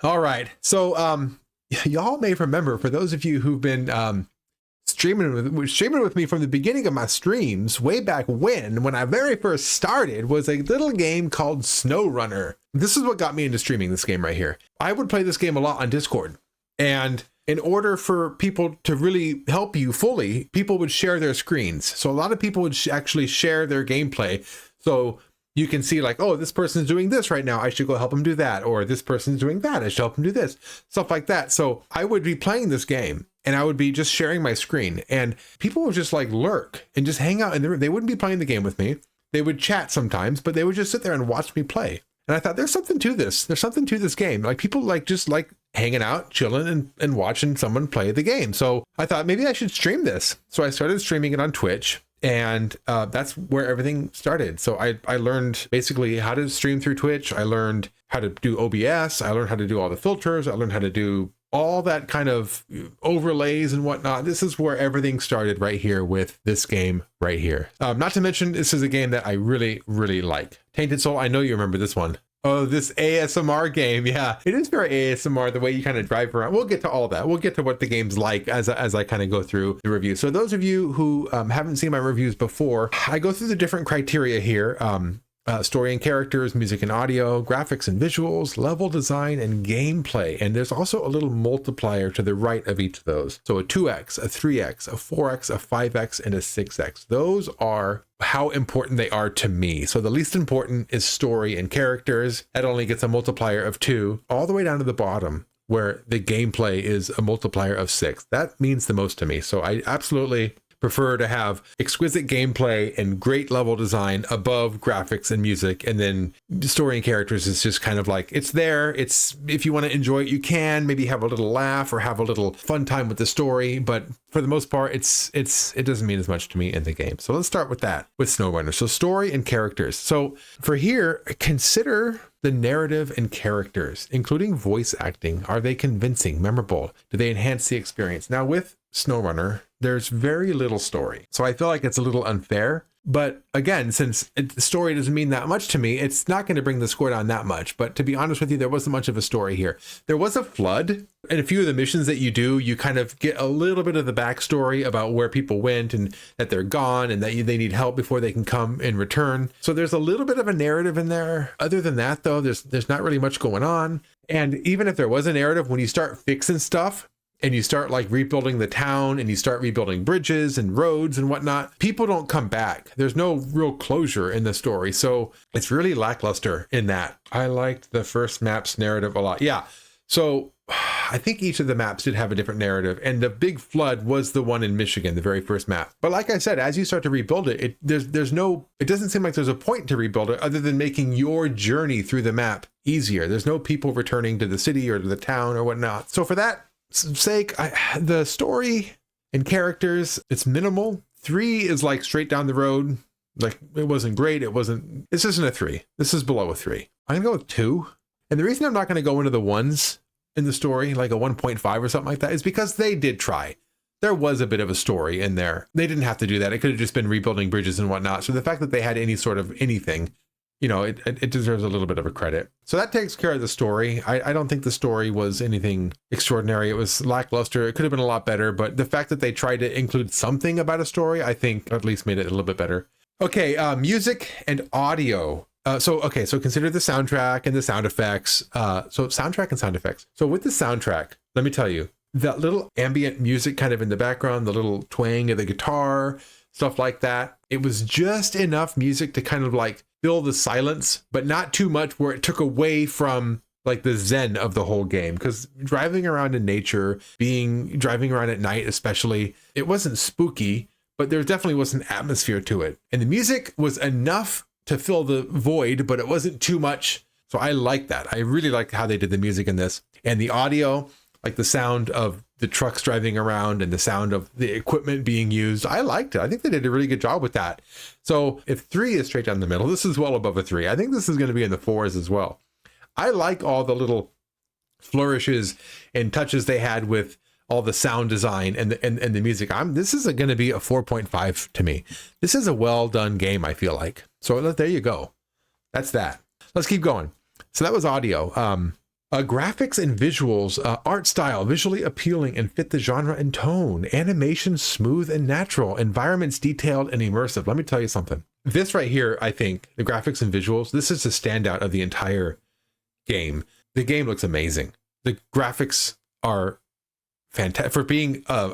All right. So y'all may remember, for those of you who've been streaming with me from the beginning of my streams, way back when I very first started, was a little game called SnowRunner. This is what got me into streaming this game right here. I would play this game a lot on Discord, and in order for people to really help you fully, people would share their screens. So a lot of people would actually share their gameplay. So you can see like, oh, this person's doing this right now, I should go help them do that. Or this person's doing that, I should help them do this. Stuff like that. So I would be playing this game and I would be just sharing my screen, and people would just like lurk and just hang out in the room. They wouldn't be playing the game with me. They would chat sometimes, but they would just sit there and watch me play. And I thought, there's something to this. There's something to this game. Like, people just like hanging out, chilling, and watching someone play the game. So I thought maybe I should stream this. So I started streaming it on Twitch, and that's where everything started. So I learned basically how to stream through Twitch. I learned how to do OBS. I learned how to do all the filters. I learned how to do all that kind of overlays and whatnot. This is where everything started, right here with this game right here. Not to mention, this is a game that I really, really like. Tainted Soul, I know you remember this one. Oh, this ASMR game. Yeah, it is very ASMR, the way you kind of drive around. We'll get to all that. We'll get to what the game's like as I kind of go through the review. So those of you who haven't seen my reviews before, I go through the different criteria here. Story and characters, music and audio, graphics and visuals, level design, and gameplay. And there's also a little multiplier to the right of each of those. So a 2x, a 3x, a 4x, a 5x, and a 6x. Those are how important they are to me. So the least important is story and characters. That only gets a multiplier of 2, all the way down to the bottom, where the gameplay is a multiplier of 6. That means the most to me. So I absolutely prefer to have exquisite gameplay and great level design above graphics and music, and then story and characters is just kind of like, it's there. It's, if you want to enjoy it, you can maybe have a little laugh or have a little fun time with the story, but for the most part, it doesn't mean as much to me in the game. So let's start with that, with SnowRunner. So story and characters. So for here, consider the narrative and characters, including voice acting. Are they convincing, memorable? Do they enhance the experience? Now with SnowRunner, there's very little story. So I feel like it's a little unfair. But again, since the story doesn't mean that much to me, it's not going to bring the score down that much. But to be honest with you, there wasn't much of a story here. There was a flood, and a few of the missions that you do, you kind of get a little bit of the backstory about where people went and that they're gone and that they need help before they can come and return. So there's a little bit of a narrative in there. Other than that, though, there's not really much going on. And even if there was a narrative, when you start fixing stuff, and you start like rebuilding the town and you start rebuilding bridges and roads and whatnot, people don't come back. There's no real closure in the story. So it's really lackluster in that. I liked the first map's narrative a lot. Yeah. So I think each of the maps did have a different narrative, and the big flood was the one in Michigan, the very first map. But like I said, as you start to rebuild it, it doesn't seem like there's a point to rebuild it other than making your journey through the map easier. There's no people returning to the city or to the town or whatnot. So for that sake, the story and characters, it's minimal. 3 is like straight down the road. Like, it wasn't great. This isn't a 3. This is below a 3. I'm gonna go with 2. And the reason I'm not gonna go into the ones in the story, like a 1.5 or something like that, is because they did try. There was a bit of a story in there. They didn't have to do that. It could have just been rebuilding bridges and whatnot. So the fact that they had any sort of anything, you know, it deserves a little bit of a credit. So that takes care of the story. I don't think the story was anything extraordinary. It was lackluster. It could have been a lot better, but the fact that they tried to include something about a story, I think at least made it a little bit better. Okay, music and audio. So consider the soundtrack and the sound effects. So soundtrack and sound effects. So with the soundtrack, let me tell you, that little ambient music kind of in the background, the little twang of the guitar, stuff like that, it was just enough music to kind of like fill the silence, but not too much where it took away from like the zen of the whole game. Because driving around in nature, driving around at night especially, it wasn't spooky, but there definitely was an atmosphere to it. And the music was enough to fill the void, but it wasn't too much. So I like that. I really like how they did the music in this. And the audio, like the sound of the trucks driving around and the sound of the equipment being used, I liked it. I think they did a really good job with that. So if 3 is straight down the middle, this is well above a 3. I think this is going to be in the 4s as well. I like all the little flourishes and touches they had with all the sound design and the music. This is going to be a 4.5 to me. This is a well done game, I feel like. So there you go. That's that. Let's keep going. So that was audio. Graphics and visuals, art style, visually appealing and fit the genre and tone. Animation, smooth and natural. Environments, detailed and immersive. Let me tell you something. This right here, I think, the graphics and visuals, this is the standout of the entire game. The game looks amazing. The graphics are fantastic for being I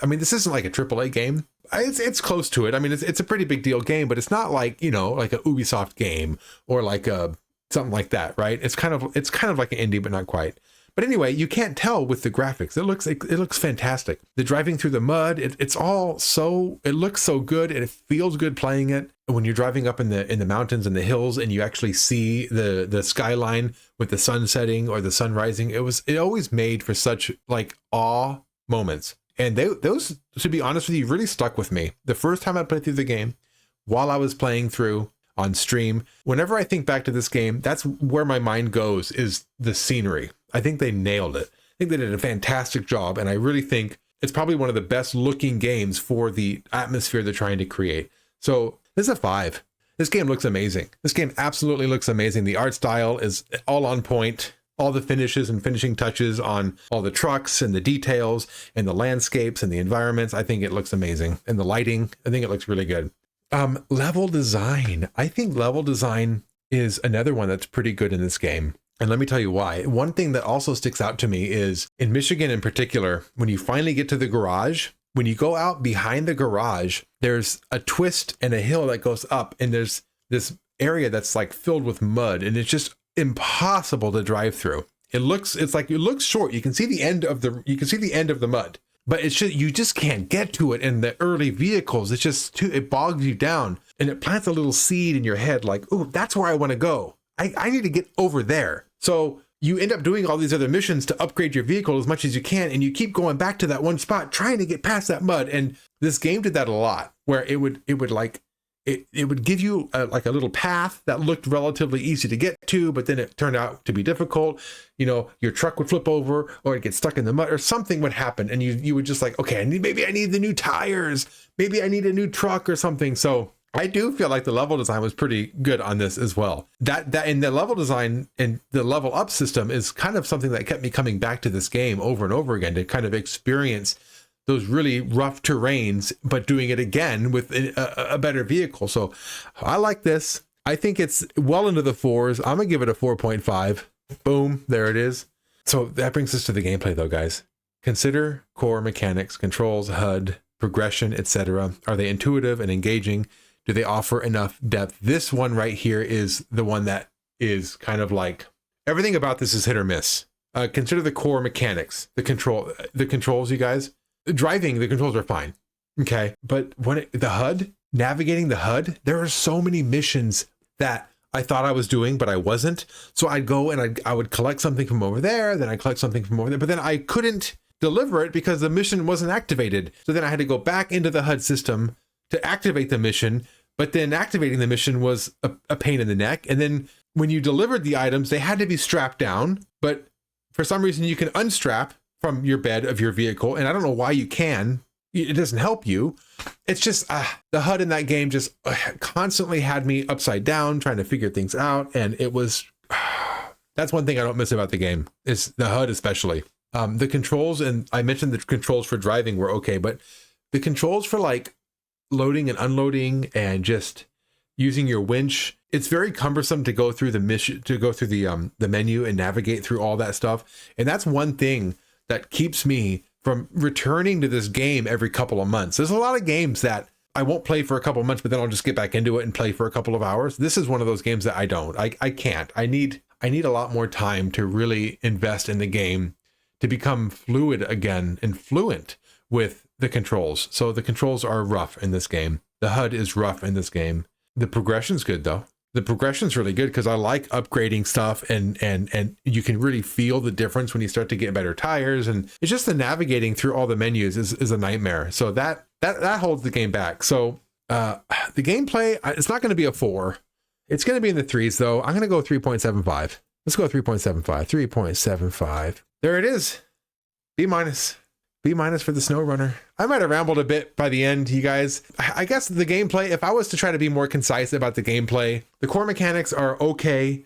mean, this isn't like a AAA game. It's close to it. I mean, it's a pretty big deal game, but it's not like, you know, like a Ubisoft game or like a something like that, right? It's kind of like an indie, but not quite. But anyway, you can't tell with the graphics. It looks fantastic. The driving through the mud, it looks so good and it feels good playing it. When you're driving up in the mountains and the hills and you actually see the skyline with the sun setting or the sun rising, it always made for such like awe moments. And those, to be honest with you, really stuck with me. The first time I played through the game, while I was playing through on stream, whenever I think back to this game, that's where my mind goes, is the scenery. I think they nailed it. I think they did a fantastic job, and I really think it's probably one of the best looking games for the atmosphere they're trying to create. So this is a 5. This game looks amazing. This game absolutely looks amazing. The art style is all on point. All the finishes and finishing touches on all the trucks and the details and the landscapes and the environments. I think it looks amazing. And the lighting, I think it looks really good. Level design. I think level design is another one that's pretty good in this game. And let me tell you why. One thing that also sticks out to me is in Michigan in particular, when you finally get to the garage, when you go out behind the garage, there's a twist and a hill that goes up, and there's this area that's like filled with mud, and it's just impossible to drive through. It looks short. You can see the end of the mud, but you just can't get to it in the early vehicles. It's just it bogs you down, and it plants a little seed in your head like, oh, that's where I want to go. I need to get over there. So you end up doing all these other missions to upgrade your vehicle as much as you can, and you keep going back to that one spot trying to get past that mud. And this game did that a lot, where it would give you a little path that looked relatively easy to get to, but then it turned out to be difficult. You know, your truck would flip over, or it get stuck in the mud, or something would happen, and you would just like, okay, maybe I need the new tires, maybe I need a new truck or something. So I do feel like the level design was pretty good on this as well. That in the level design and the level up system is kind of something that kept me coming back to this game over and over again to kind of experience those really rough terrains, but doing it again with a better vehicle. So I like this. I think it's well into the 4s. I'm gonna give it a 4.5. Boom, there it is. So that brings us to the gameplay though, guys. Consider core mechanics, controls, HUD, progression, etc. Are they intuitive and engaging? Do they offer enough depth? This one right here is the one that is kind of like, everything about this is hit or miss. Consider the core mechanics, the controls, you guys. Driving, the controls are fine. Okay. But the HUD, navigating the HUD, there are so many missions that I thought I was doing, but I wasn't. So I'd go and I would collect something from over there, then I collect something from over there, but then I couldn't deliver it because the mission wasn't activated. So then I had to go back into the HUD system to activate the mission, but then activating the mission was a pain in the neck. And then when you delivered the items, they had to be strapped down, but for some reason you can unstrap from your bed of your vehicle. And I don't know why you can. It doesn't help you. It's just the HUD in that game just constantly had me upside down trying to figure things out. And it was, that's one thing I don't miss about the game, is the HUD especially. The controls, and I mentioned the controls for driving were okay, but the controls for like loading and unloading and just using your winch, it's very cumbersome to go through the mission, to go through the menu and navigate through all that stuff. And that's one thing that keeps me from returning to this game every couple of months. There's a lot of games that I won't play for a couple of months, but then I'll just get back into it and play for a couple of hours. This is one of those games that I don't. I can't. I need a lot more time to really invest in the game to become fluid again and fluent with the controls. So the controls are rough in this game. The HUD is rough in this game. The progression's good though. The progression's really good because I like upgrading stuff, and you can really feel the difference when you start to get better tires, and it's just the navigating through all the menus is a nightmare. So that holds the game back. So the gameplay, it's not going to be a 4. It's going to be in the 3s though. I'm going to go 3.75. Let's go 3.75. 3.75. There it is. B minus. B minus for the SnowRunner. I might have rambled a bit by the end, you guys. I guess the gameplay, if I was to try to be more concise about the gameplay, the core mechanics are okay.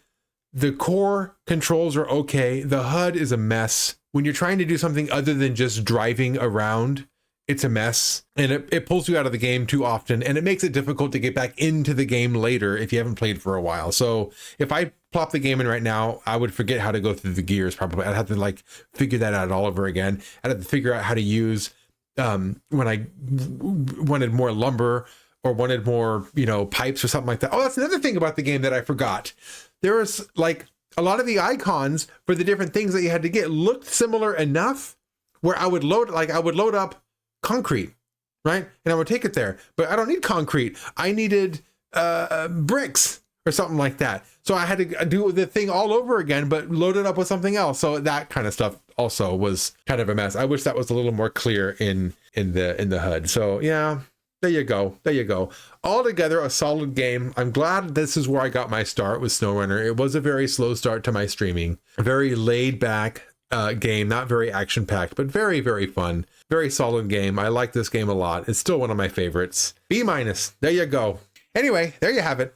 The core controls are okay. The HUD is a mess. When you're trying to do something other than just driving around, it's a mess, and it pulls you out of the game too often, and it makes it difficult to get back into the game later if you haven't played for a while. So if I plop the game in right now, I would forget how to go through the gears probably. I'd have to like figure that out all over again. I'd have to figure out how to use when I wanted more lumber or wanted more, you know, pipes or something like that. Oh, that's another thing about the game that I forgot. There was like a lot of the icons for the different things that you had to get looked similar enough where I would load up concrete, right? And I would take it there, but I don't need concrete. I needed bricks or something like that. So I had to do the thing all over again, but load it up with something else. So that kind of stuff also was kind of a mess. I wish that was a little more clear in the HUD. So yeah, there you go. There you go. Altogether, a solid game. I'm glad this is where I got my start with SnowRunner. It was a very slow start to my streaming. A very laid back game, not very action packed, but very, very fun. Very solid game. I like this game a lot. It's still one of my favorites. B-. There you go. Anyway, there you have it.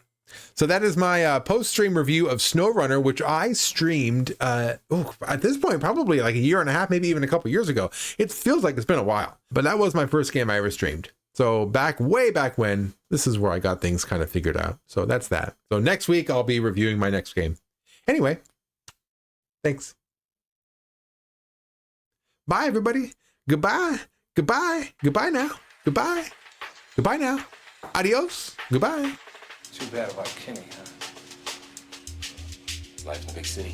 So that is my post-stream review of SnowRunner, which I streamed at this point, probably like a year and a half, maybe even a couple years ago. It feels like it's been a while, but that was my first game I ever streamed. So way back when, this is where I got things kind of figured out. So that's that. So next week, I'll be reviewing my next game. Anyway, thanks. Bye, everybody. Goodbye. Goodbye. Goodbye now. Goodbye. Goodbye now. Adios. Goodbye. Too bad about Kenny, huh? Life in the big city.